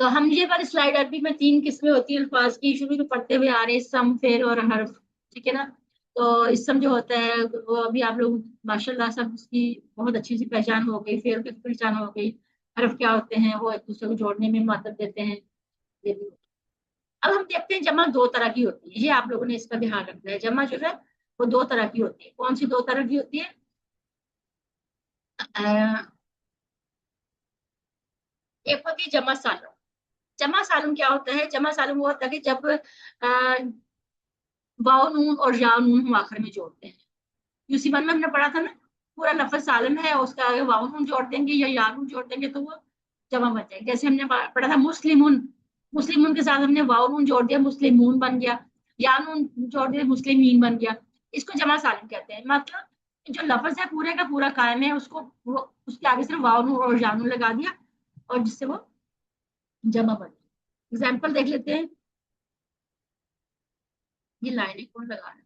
تو ہم یہ والی سلائڈ عربی میں 3 قسمیں ہوتی ہیں الفاظ کی، شروع میں پڑھتے ہوئے آ رہے ہیں، اسم، فعل اور حرف، ٹھیک ہے نا. تو اسم جو ہوتا ہے وہ ابھی آپ لوگ ماشاءاللہ سب اس کی بہت اچھی سی پہچان ہو گئی، فعل کی پہچان ہو گئی، حرف کیا ہوتے ہیں، وہ ایک دوسرے کو جوڑنے میں مدد دیتے ہیں، یہ بھی. اب ہم دیکھتے ہیں جمع 2 طرح کی ہوتی ہے، یہ آپ لوگوں نے اس کا دھیان رکھنا ہے. جمع جو ہے وہ 2 طرح کی ہوتی ہے. کون سی 2 طرح کی ہوتی ہے؟ ایک ہوتی ہے جمع سالم. جمع سالم کیا ہوتا ہے؟ جمع سالم وہ ہوتا ہے کہ جب واو نون اور یا نون ہم آخر میں جوڑتے ہیں. یوسی ون میں ہم نے پڑھا تھا نا، پورا لفظ سالم ہے، اس کا واو نون جوڑ دیں گے یا نون جوڑ دیں گے تو وہ جمع بن جائے گا. جیسے ہم نے پڑھا تھا مسلمون، مسلمون کے ساتھ ہم نے واو نون جوڑ دیا، مسلمون بن گیا، یا نون جوڑ دیا، مسلمین بن گیا. اس کو جمع سالم کہتے ہیں. مطلب جو لفظ ہے پورے کا پورا قائم ہے، اس کو اس کے آگے صرف واو نون اور یا نون لگا دیا اور جس سے وہ جمع بن گیا. ایگزامپل دیکھ لیتے ہیں. یہ لائنیں کون لگا رہے ہیں؟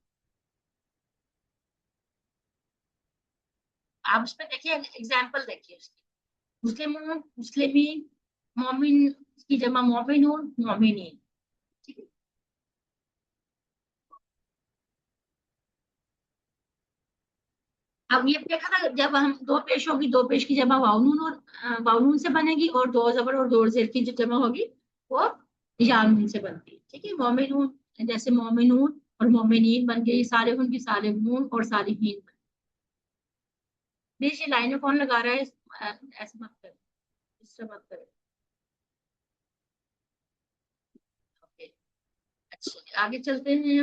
آپ اس میں دیکھیے، ایگزامپل دیکھیے اس کی. مسلمون، مسلمین، مومن کی جمع مومنون، مومنین. ٹھیک ہے. اب یہ دیکھا تھا جب ہم 2 پیش ہوگی، 2 پیش کی جمع واؤنون اور واؤنون سے بنے گی، اور 2 زبر اور 2 زیر کی جو جمع ہوگی وہ یانون سے بنتی ہے. ٹھیک ہے. مومنون جیسے مومنون اور مومنین بن گئی، صالحون کی صالحون اور صالحین. یہ لائنیں کون لگا رہا ہے؟ ایسے مت کریں، اس سے مت کریں. اچھا آگے چلتے ہیں.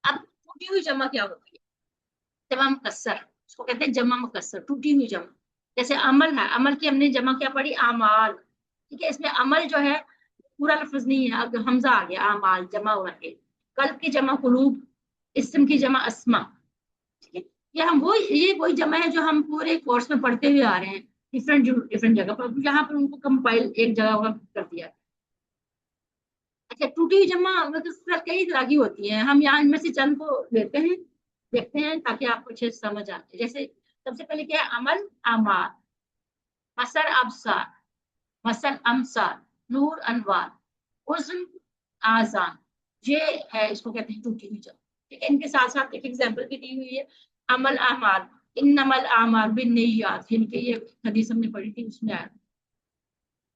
اب ٹوٹی ہوئی جمع کیا ہوتی ہے؟ جمع مکسر، اس کو کہتے ہیں جمع مکسر، ٹوٹی ہوئی جمع. جیسے عمل ہے، عمل کی ہم نے جمع کیا پڑھی؟ اعمال. ٹھیک ہے. اس میں عمل جو ہے پورا لفظ نہیں ہے، اب حمزہ آ گیا، اعمال جمع ہوا ہے. قلب کی جمع قلوب، اسم کی جمع اسما. ٹھیک ہے. یہ وہی جمع ہے جو ہم پورے کورس میں پڑھتے ہوئے آ رہے ہیں، ڈفرینٹ جگہ پر. یہاں پر ان کو کمپائل ایک جگہ کر دیا. اچھا ٹوٹی ہوئی جمع مطلب کئی طرح کی ہوتی ہیں، ہم یہاں ان میں سے چند کو لیتے ہیں، دیکھتے ہیں تاکہ آپ کو اچھے سے سمجھ آتے. جیسے سب سے پہلے کیا ہے؟ عمل، اعمال. مثل ابصار، مثل امثال، نور انوار، حسن آزان. یہ ہے، اس کو کہتے ہیں ٹوٹی ہوئی جمع. ٹھیک ہے. ان کے ساتھ ساتھ ایک ایگزامپل بھی دی ہوئی ہے، عمل اعمال، انما الاعمال بالنیات، یعنی کہ یہ حدیث ہم نے پڑھی تھی اس میں آیا.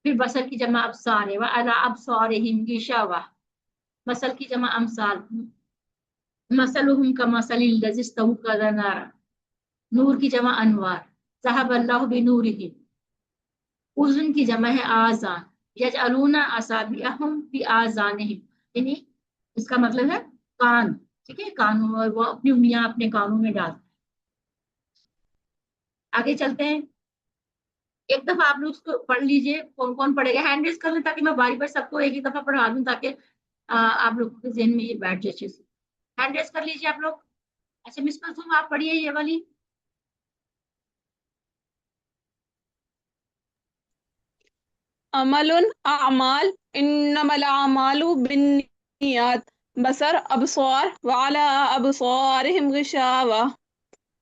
پھر بصر کی جمع ابصار ہے، وعلی ابصارہم غشاوہ. مثل کی جمع امثال، مثلہم کمثل الذی استوقد نارا. نور کی جمع انوار، ذہب اللہ بنورہم. اذن کی جمع ہے آذان، یجعلون اصابعہم فی آذانہم، یعنی اس کا مطلب ہے کان. ٹھیک ہے. کانوں میں وہ اپنی انگلیاں اپنے کانوں میں ڈالتے. آگے چلتے ہیں. ایک دفعہ آپ لوگ اس کو پڑھ لیجئے. کون کون پڑھے گا؟ ہینڈ ریز کر لیں تاکہ میں باری بار سب کو ایک ہی دفعہ پڑھا دوں، تاکہ آپ لوگوں کے ذہن میں یہ بیٹھ جائے اچھے سے. ہینڈ ریز کر لیجیے آپ لوگ. اچھا مس کلثوم آپ پڑھیے یہ والی. عمل، اعمال، انما الاعمال بالنیات، بصر، ابصار، وعلى ابصارهم غشاوة.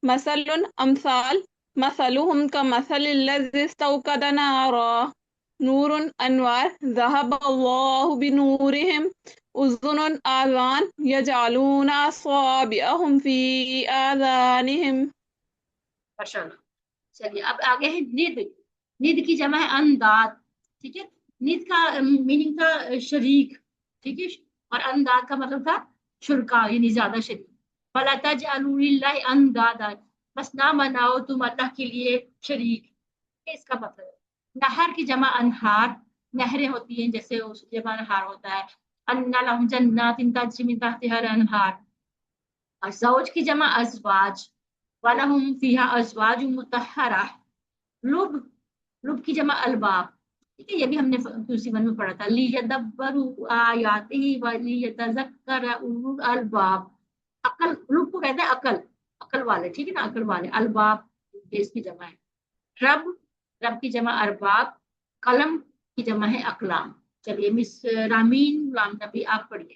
مثل، امثال، مثلهم كمثل الذي استوقد نارا. نور، انوار، ذهب الله بنورهم. اذن، آذان، يجعلون اصابعهم في آذانهم. ماشاءاللہ. چلیے اب آگے ہے ند. ند کی جمع ہے انداد. ٹھیک ہے. ند کا میننگ تھا شریک. ٹھیک ہے. اور انداد کا مطلب تھا شرکا، یعنی زیادہ شریک. فلا تجعلوا للہ اندادا، بس نہ بناؤ تم اللہ کے لیے شریک. اس کا مطلب ہے. نہر کی جمع انہار، نہریں ہوتی ہیں جیسے اس جمع انہار ہوتا ہے. ان لهم جنات تجری من تحتها الانہار. اور زوج کی جمع ازواج، وَلَهُمْ فِيهَا أَزْوَاجٌ مُطَهَّرَةٌ. لب کی جمع الباب. ٹھیک ہے. یہ بھی ہم نے دوسری ون میں پڑھا تھا. لِيَدَّبَّرُوا آيَاتِهِ وَلِيَتَذَكَّرَ أُولُو الْأَلْبَابِ. عقل، لب کو کہتے ہیں عقل، عقل والے. ٹھیک ہے نا، عقل والے. الباب اس کی جمع ہے. رب، رب کی جمع ارباب. قلم کی جمع ہے اقلام. چلیے مس رامین غلام نبی آپ پڑھیے.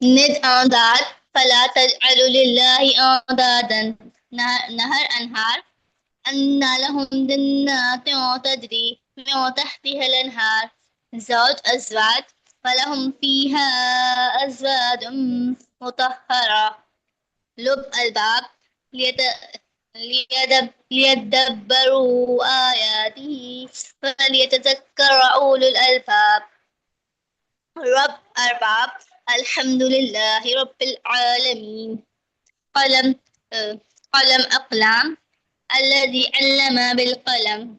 Need that فلا تجعلوا لله أندادا نهر أنهار أن لهم جنات تجري من تحتها الأنهار زوج أزواج فلهم فيها أزواج مطهرة لب الباب ليدبروا آياته فليتذكر أولو الألباب رب أرباب الحمد لله رب العالمين قلم قلم أقلام الذي علم بالقلم.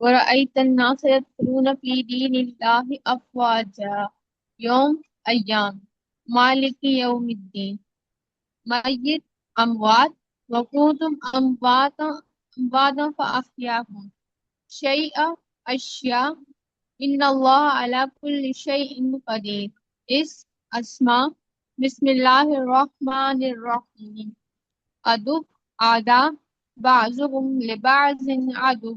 ورأيت الناس يدخلون في دين الله أفواجا يوم أيام مالك يوم الدين ميت أموات وكنتم أمواتا فأحياكم شيء أشياء إن الله على كل شيء قدير أسماء بسم الله الرحمن الرحيم أدب آداب بعضهم لبعض عدو.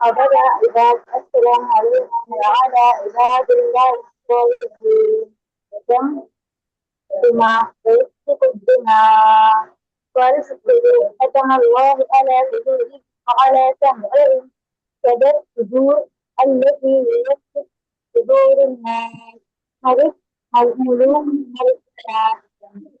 أبدا عباد السلام عليكم وعلى عباد الله الصالحين وكم بما يسفك الدماء واصبروا ختم الله على قلوبهم وعلى سمعهم كدر الصدور التي يوسوس صدور الناس ملك الملوك ملك الناس.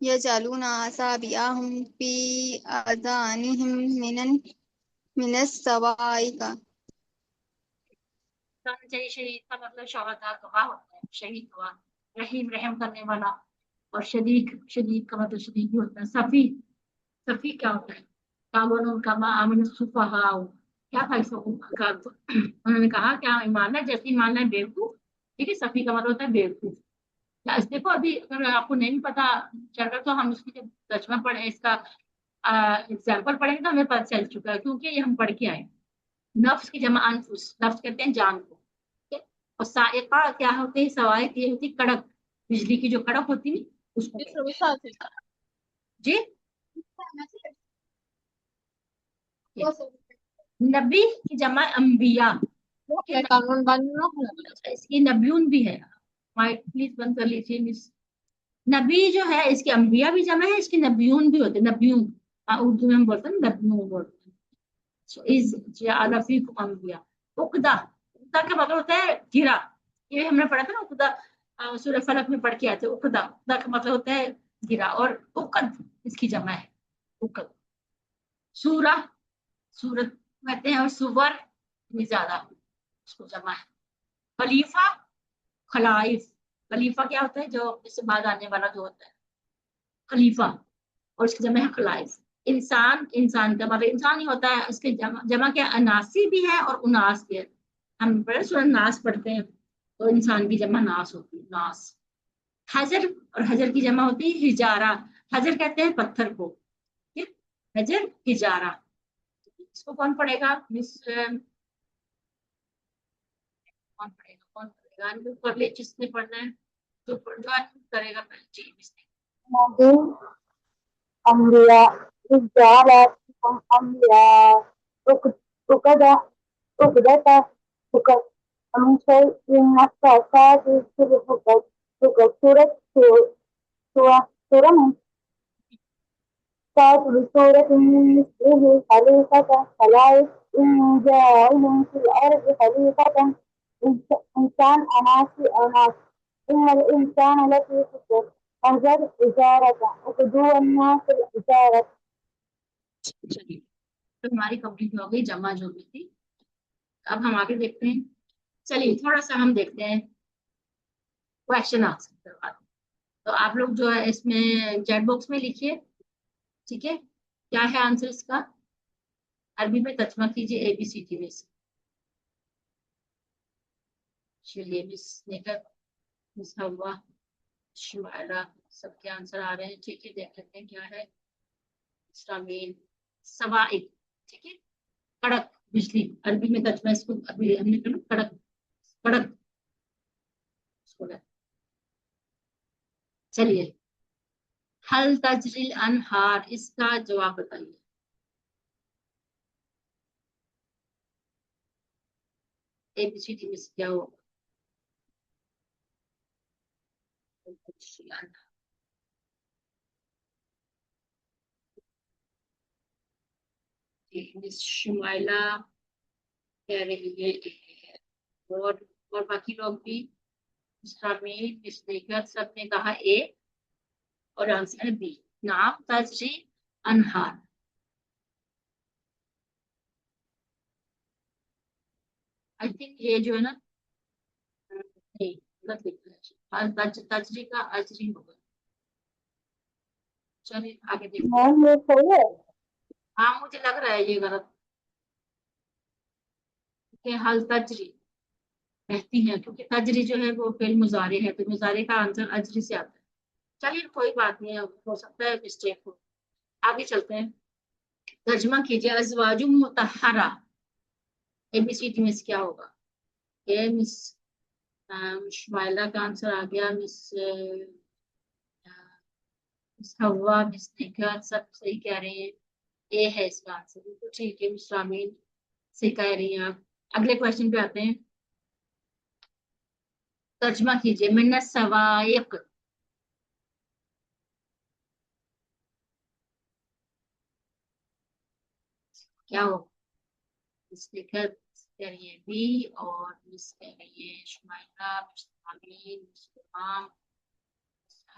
يجعلون أصابعهم في آذانهم من الصواعق. شہید کا مطلب شہداء گواہ ہوتا ہے، شہید گواہ، رحیم رحم کرنے والا، اور شدید کا مطلب شدید بھی ہوتا ہے. صفی، صفی کیا ہوتا ہے؟ کامن کما امن صفہاء، کیا تھا اس کا؟ انہوں نے کہا کیا ایمان ہے جیسے ایمان ہے بیوقوف. ٹھیک ہے، صفی کا مطلب ہوتا ہے بیوقوف. دیکھو ابھی اگر آپ کو نہیں پتا چل رہا تو ہم اس کی جب ترجمہ پڑھیں، اس کا ایگزامپل پڑھیں گے تو ہمیں پتہ چل چکا ہے، کیونکہ یہ ہم پڑھ کے آئے. نفس کی جمع انفس، نفس کہتے ہیں جان کو. ٹھیک ہے؟ اور سائقہ کیا ہوتی ہے؟ سوائق یہ ہوتی ہے کڑک، بجلی کی جو کڑک ہوتی ہے اس کو کہتے ہیں. جی نبی کی جمع انبیاء. قانون بند اس کی نبیون بھی ہے، پلیز بند کر لیجیے مس. نبی جو ہے اس کی انبیاء بھی جمع ہے، اس کی نبیون بھی ہوتے ہیں. نبیون اردو میں ہم بولتے ہیں نبیون بولتے ہیں. جعل فیکم انبیاء. عقدہ، عقدہ کا مطلب ہوتا ہے گرا. یہ ہم نے پڑھا تھا نا عقدہ، سورہ فلق میں پڑھ کے آتے. عقدہ، عقدہ کا مطلب ہوتا ہے گرا، اور عقد اس کی جمع ہے عقد. سورہ، سورت کہتے ہیں، اور سور زیادہ اس کو جمع ہے. خلیفہ، خلائف. خلیفہ کیا ہوتا ہے؟ جو اس سے بعد آنے والا جو ہوتا ہے خلیفہ، اور اس کی جمع ہے خلائف. انسان، انسان کا مطلب انسان ہی ہوتا ہے. اس کے جمع کیا؟ اناسی بھی ہے اور اناس بھی ہے. ہم پڑھے سورہ ناس پڑھتے ہیں تو انسان کی جمع ناس ہوتی ہے، ناس. حجر، اور حجر کی جمع ہوتی ہے ہجارہ. حجر کہتے ہیں پتھر کو. حجر، ہجارہ. اس کو کون پڑھے گا مس؟ کون پڑھے گا؟ کون پڑھے گا؟ پڑھ لے جس نے پڑھنا ہے جو کرے گا. جی مس. نبی انبیاء إذ جعل فيكم أنبياء عقدة عقد ومن شيء نفسه في العقد. سورة من بسورة مثله خليفة خلائف إن جاعل في الأرض خليفة إنسان أناسي أناس إن الإنسان لفي خسر انظر إجارة اقدوا الناس الإجارة. چلیے تو ہماری کمپلیٹ ہو گئی جمع جو بھی تھی. اب ہم آگے دیکھتے ہیں. چلیے تھوڑا سا ہم دیکھتے ہیں کوشچن آنسر کروا. تو آپ لوگ جو ہے اس میں چیٹ باکس میں لکھیے. ٹھیک ہے، کیا ہے آنسر اس کا؟ عربی میں ترجمہ کیجیے اے بی سی ٹی میں سے. چلیے مس نیکر، مس ہوا، شمائرہ، سب کے آنسر آ رہے ہیں. ٹھیک ہے، دیکھ لیتے ہیں کیا ہے. اسلامین، سوائق. ٹھیک ہے، کڑک بجلی. عربی میں ترجمہ اس کو ابھی ہم نے کہا کڑک، کڑک. چلیے حل تجری الانہار، اس کا جواب بتائیے. اے بی سی ڈی میں سے کیا ہوگا؟ مس شمائلہ کہہ رہی ہے اور باقی لوگ بھی اسلامی مسلیکر سب نے کہا اے، اور آنسر ہے بی، نام تجری انہار. آئی تھنک یہ جو ہے نا نہیں غلط لکھا ہے، تجری کا اجری ہوگا. چلیے آگے دیکھتے ہیں. یہ صحیح ہے. ہاں مجھے لگ رہا ہے یہ غلط کہ حل تجری کہتی ہیں، کیونکہ تجری جو ہے وہ فعل مضارع ہے، تو مضارع کا آنسر اجری سے آتا ہے. چلیے کوئی بات نہیں، ہو سکتا ہے مسٹیک ہو. آگے چلتے ہیں. ترجمہ کیجیے ازواج مطہرہ. اے بی سی ڈی میں سے کیا ہوگا؟ یہ مس شمائلہ کا آنسر آ گیا. مس ہوا، مس نیکر سب صحیح کہہ رہے ہیں. اے ہے اس کا آنسر. بالکل ٹھیک ہے مس رامین، صحیح کہہ رہی ہیں آپ. اگلے کوشچن پہ آتے ہیں. ترجمہ کیجیے من السوائق. کیا ہو؟ مس نیکر کہہ رہی ہے بی، اور مس کہہ رہی ہے شمائلہ، مس رامین، مس امام،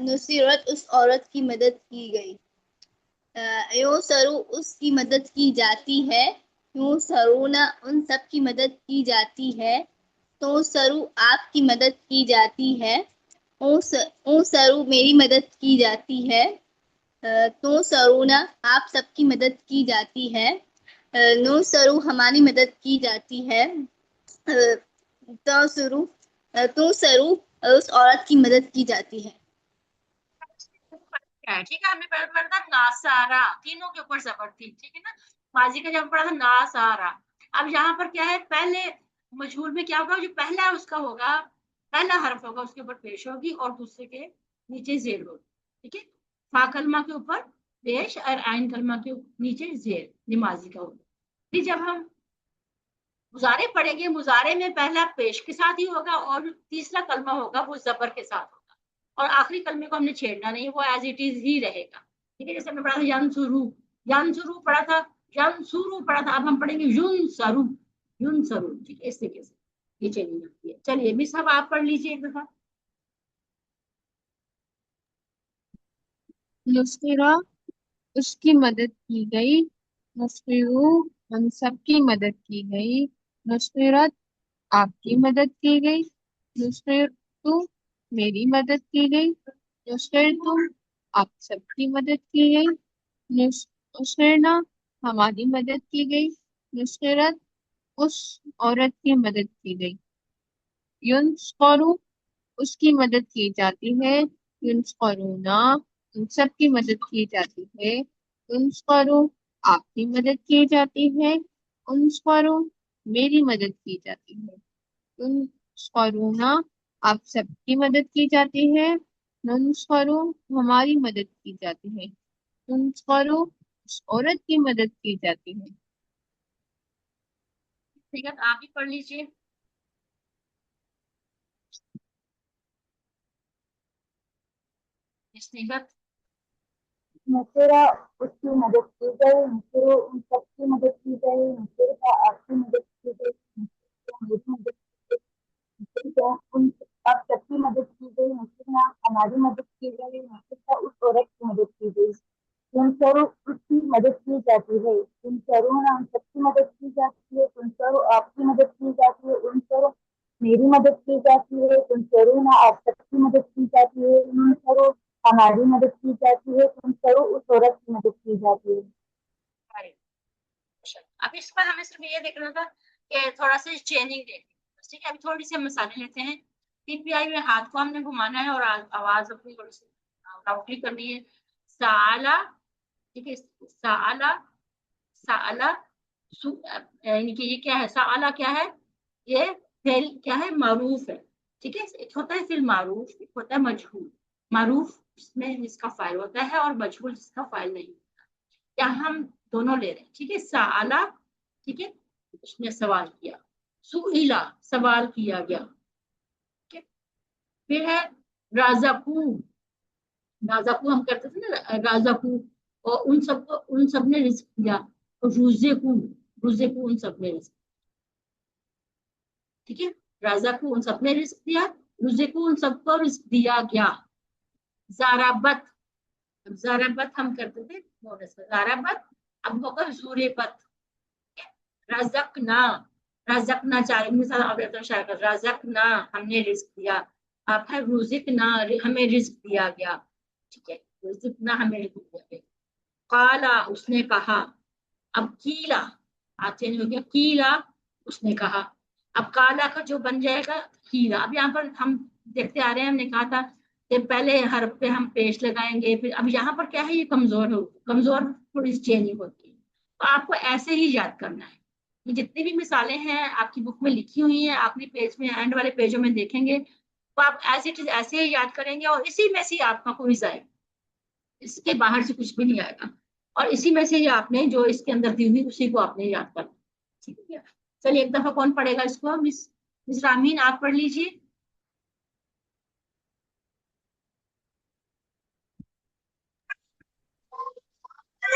نصیرت اس عورت کی مدد کی گئی. یوں سرو اس کی مدد کی جاتی ہے. یوں سرونا ان سب کی مدد کی جاتی ہے. تو سرو آپ کی مدد کی جاتی ہے. اون سرو میری مدد کی جاتی ہے. تو سرونا آپ سب کی مدد کی جاتی ہے. نو سرو ہماری مدد کی جاتی ہے. تو سرو اس عورت کی مدد کی جاتی ہے. ٹھیک ہے، ہم نے پہلے پڑھا تھا ناسارا، تینوں کے اوپر زبر تھی، ٹھیک ہے نا. ماضی کا جب ہم پڑھا تھا ناسارا. اب یہاں پر کیا ہے، پہلے مجہول میں کیا ہوگا، جو پہلا اس کا ہوگا، پہلا حرف ہوگا اس کے اوپر پیش ہوگی اور دوسرے کے نیچے زیر ہوگی. ٹھیک ہے، فا کلمہ کے اوپر پیش اور عین کلمہ کے نیچے زیر، یہ ماضی کا ہوگا. پھر جب ہم مضارع پڑھیں گے، مضارع میں پہلا پیش کے ساتھ ہی ہوگا اور تیسرا کلمہ ہوگا وہ زبر کے ساتھ ہوگا، اور آخری کلمے کو ہم نے چھیڑنا نہیں، وہ ایز اٹ از ہی رہے گا. ٹھیک ہے، جیسے ہم نے پڑھا تھا ینصرو، ینصرو پڑھا تھا، ینصرو پڑھا تھا، اب ہم پڑھیں گے ینصرو، ینصرو. ٹھیک ہے، اس طریقے سے یہ چینجنگ آتی ہے. چلیے مس صاحب آپ پڑھ لیجیے ایک دفعہ. نصیرہ اس کی مدد کی گئی. نصیرو ہم سب کی مدد کی گئی. نصیرت آپ کی مدد کی گئی. نصیرتو میری مدد کی گئی. نصیرتم آپ سب کی مدد کی گئی. نصیرنا ہماری مدد کی گئی. نصیرت اس عورت کی مدد کی گئی. ینصرو اس کی مدد کی جاتی ہے. ینصرونا ان سب کی مدد کی جاتی ہے. ینصرو آپ کی مدد کی جاتی ہے. انصرو میری مدد کی جاتی ہے. ینصرونا آپ سب کی مدد کی جاتی ہے. ننصرو ہماری مدد کی جاتی ہے. ینصرو اس عورت کی مدد کی جاتی ہے. ٹھیک ہے، آپ بھی پڑھ لیجیے. نصیحت نصیرہ اس کی مدد کی گئی. نصیرو ان سب کی مدد کی گئی. نصیرہ آپ کی مدد کی گئی. نصیرہ ان آپ سب کی مدد کی گئی. نصیرہ ہماری مدد کی گئی. نصیرہ اس عورت کی مدد کی گئی. ینصرو اس کی مدد کی جاتی ہے. ینصرونا ان سب کی مدد کی جاتی ہے. ینصرو آپ کی مدد کی جاتی ہے. ینصرو میری مدد کی جاتی ہے. ینصرونا آپ سب کی مدد کی جاتی ہے. ینصرو ہماری مدد کی جاتی ہے. ینصرو اس عورت کی مدد کی جاتی ہے. اب اس پر ہمیں صرف یہ دیکھنا تھا کہ تھوڑا سا چینجنگ دیکھیں. ٹھیک ہے، ابھی تھوڑی سی مثالیں لیتے ہیں. پی پی آئی میں ہاتھ کو ہم نے گھمانا ہے اور آواز اپنی تھوڑی سی راؤنڈلی کرنی ہے. سالا، ٹھیک ہے، سالا، سالا، یعنی کہ یہ کیا ہے، سالا کیا ہے، یہ فعل کیا ہے، معروف ہے. ٹھیک ہے، ایک ہوتا ہے فعل معروف، ایک ہوتا ہے مجہول. معروف اس میں جس کا فاعل ہوتا ہے اور مجہول جس کا فاعل نہیں ہوتا. یہاں ہم دونوں لے رہے ہیں. ٹھیک ہے، سالا، ٹھیک ہے، اس نے سوال کیا. سئیلا سوال کیا گیا. ٹھیک ہے، پھر ہے رازقو، رازقو ہم کرتے تھے نا، رازقو، اور ان سب نے رزق دیا. رزقو، رزقو ان سب نے رزق. ٹھیک ہے، رازقو ان سب نے رزق دیا. رزقو ان سب کو رزق دیا گیا. زارابت، زارابت ہم کرتے تھے زارابت، اب ہوگا زوربت. رزقنا، رزقنا چار مثال رزقنا ہم نے رزق دیا. اب ہے رزقنا ہمیں رزق دیا گیا. ٹھیک ہے، رزقنا ہمیں رزق دیا گیا. قالا اس نے کہا. اب کیلا چینج ہو گیا، کیلا اس نے کہا. اب کالا کا جو بن جائے گا کیلا. اب یہاں پر ہم دیکھتے آ رہے ہیں، ہم نے کہا تھا کہ پہلے حرف پہ ہم پیش لگائیں گے. پھر اب یہاں پر کیا ہے، یہ کمزور ہو، کمزور تھوڑی سی چینجنگ ہوتی ہے. تو آپ کو ایسے ہی یاد کرنا ہے. یہ جتنی بھی مثالیں ہیں آپ کی بک میں لکھی ہوئی ہیں، آخری پیج میں اینڈ والے پیجوں میں دیکھیں گے تو آپ ایسے چیز ایسے ہی یاد کریں گے، اور اسی میں سے آپ کا کوئز آئے، اس کے باہر سے کچھ بھی نہیں آئے گا. اور اسی میں سے آپ نے جو اس کے اندر دی ہوئی اسی کو آپ نے یاد کرنا. ٹھیک ہے، چلیے ایک دفعہ کون پڑھے گا اس کو؟ مس رامین آپ پڑھ لیجیے.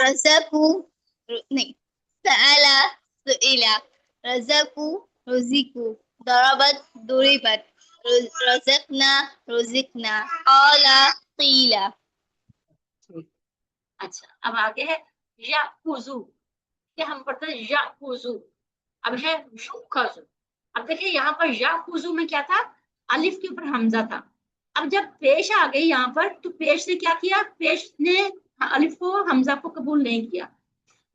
رزقو نہیں، سألا سئلا، رزقو رزقو، ضربت ضربت، رزقنا رزقنا قال قيل. اچھا اب آگے ہے یاخذو، کہ ہم پڑھتے ہیں یاخذو، اب ہے یؤخذ. اب دیکھیں یہاں پر یاخذو میں کیا تھا؟ الف کے اوپر حمزہ تھا. اب جب پیش آ گئی یہاں پر تو پیش نے کیا کیا؟ پیش نے الف کو حمزہ کو قبول نہیں کیا،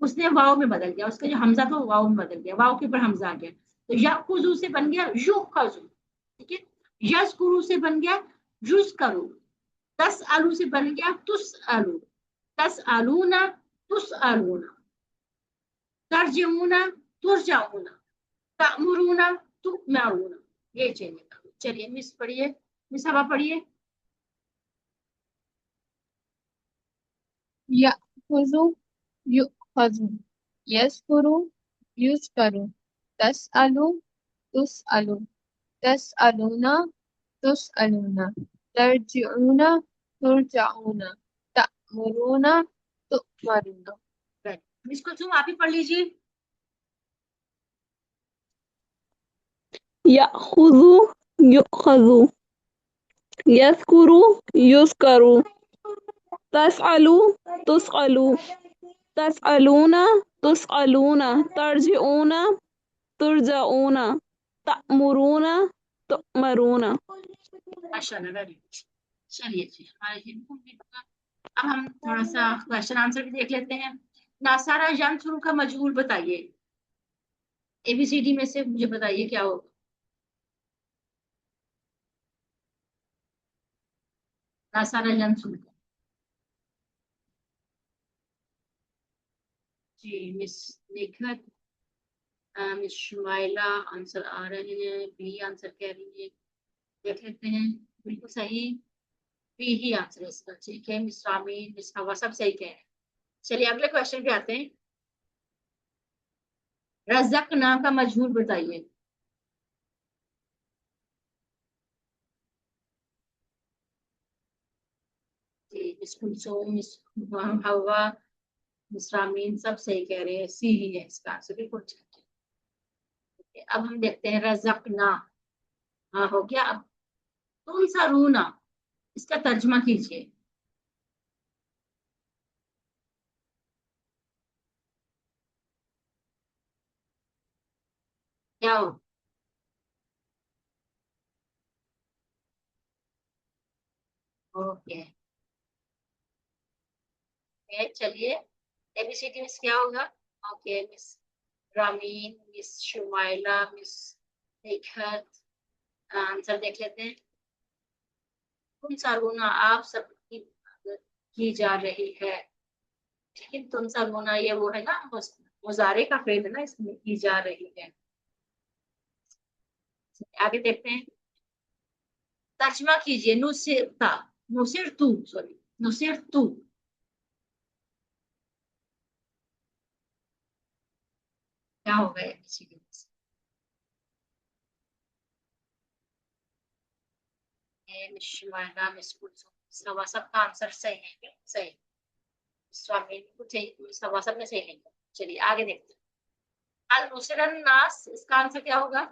اس نے واو میں بدل دیا، اس کا جو حمزہ تھا وہ واو میں بدل گیا، واو کے اوپر حمزہ آ گیا. تو یاخذو سے بن گیا یؤخذو، ٹھیک ہے. یذکرو سے بن گیا یذکرو، تسألو سے بن گیا تسألو، تسألون تسألون، ترجعون ترجعون، تأمرون تؤمرون. یہ چینج ہے. چلیے مس پڑھیے، مس ہوا پڑھیے. یأخذ یؤخذ، یذکر یذکر، تسأل تسأل، تسألون تسألون، ترجعون ترجعون، تأمرون تؤمرون. مس کلثوم آپ ہی پڑھ لیجیے. يأخذ يؤخذ، يذكر يذكر، تسأل تسأل، تسألون تسألون، ترجعون ترجعون، تأمرون تؤمرون. ماشاء اللہ ویری گڈ. چلیے جی ہمارے یہ complete ہوگا. اب ہم تھوڑا سا کوشچن آنسر بھی دیکھ لیتے ہیں. ناصارہ ینصرو کا مجہول بتائیے، اے بی سی ڈی میں سے مجھے بتائیے کیا ہوگا. ناصارہ ینصرو کا. جی مس نکھت، مس شمائلہ آنسر آ رہے ہیں، بی آنسر کہہ رہی ہے. دیکھ لیتے ہیں بالکل صحیح بی ہی آنسر ہے اس کا. ٹھیک ہے مس رامین، مس ہوا سب صحیح کہہ رہے ہیں. چلیے اگلے کوشچن پہ آتے ہیں. رزقنا کا مجہول بتائیے. جی مس کلثوم، مس ہوا، مس رامین سب صحیح کہہ رہے ہیں، سی ہی ہے اس کا آنسر. بالکل ٹھیک ہے. اب ہم دیکھتے ہیں رزقنا. ہاں ہو گیا. اب تم سرونا اس کا ترجمہ کیجیے. کیا ہو؟ اوکے چلیے اے بی سی ڈی مس کیا ہوگا؟ اوکے مس رامین، مس شمائلہ، مس نکھت آنسر دیکھ لیتے ہیں. تم سرونا آپ سب کی مدد کی جا رہی ہے. ٹھیک ہے تم سرونا یہ وہ ہے نا مضارع کا فعل ہے نا، اس میں کی جا رہی ہے. آگے دیکھتے ہیں. ترجمہ کیجیے نصرتا، نصرتو سوری نصرتو. کیا ہو گیا کسی کے پاس؟ مس شمائلہ، مس کلثوم، سوا سب کا آنسر صحیح ہے. صحیح سوامی سوا سب نے صحیح لکھا. چلیے آگے دیکھتے ہیں. النصر الناس اس کا آنسر کیا ہوگا؟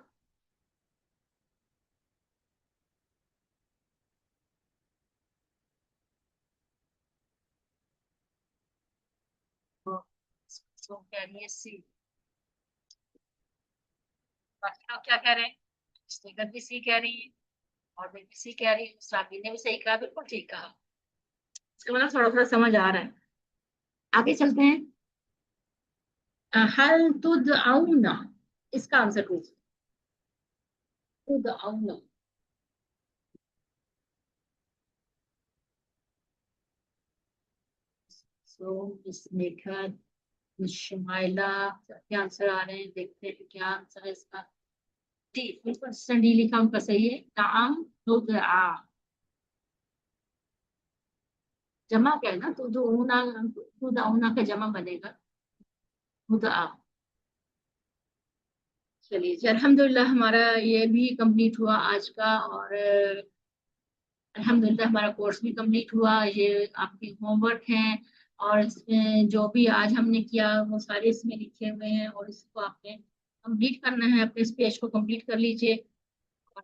کہہ رہی ہے سی. باقی لوگ کیا کہہ رہے ہیں؟ اسٹیکر بھی سی کہہ رہی ہے اور میں بھی سی کہہ رہی ہوں. سابی نے بھی صحیح کہا، بالکل ٹھیک کہا. اس کا مطلب تھوڑا تھوڑا سمجھ آ رہا ہے. آگے چلتے ہیں. حل تدعون اس کا آنسر پوچھیں. تدعون مس نکھت، مس شمائلہ کیا آنسر آ رہے ہیں؟ دیکھتے ہیں کیا آنسر ہے اس کا. جی بالکل ڈی لکھا ان کا صحیح ہے. نعم تدعا، جمع کیا ہے نا تدعون کا جمع بنے گا تدعا. چلیے جی الحمدللہ ہمارا یہ بھی کمپلیٹ ہوا آج کا، اور الحمدللہ ہمارا کورس بھی کمپلیٹ ہوا. یہ آپ کے ہوم ورک ہیں اور اس میں جو بھی آج ہم نے کیا وہ سارے اس میں لکھے ہوئے ہیں، اور اس کو آپ نے کمپلیٹ کرنا ہے. اپنے اس پیج کو کمپلیٹ کر لیجیے. اور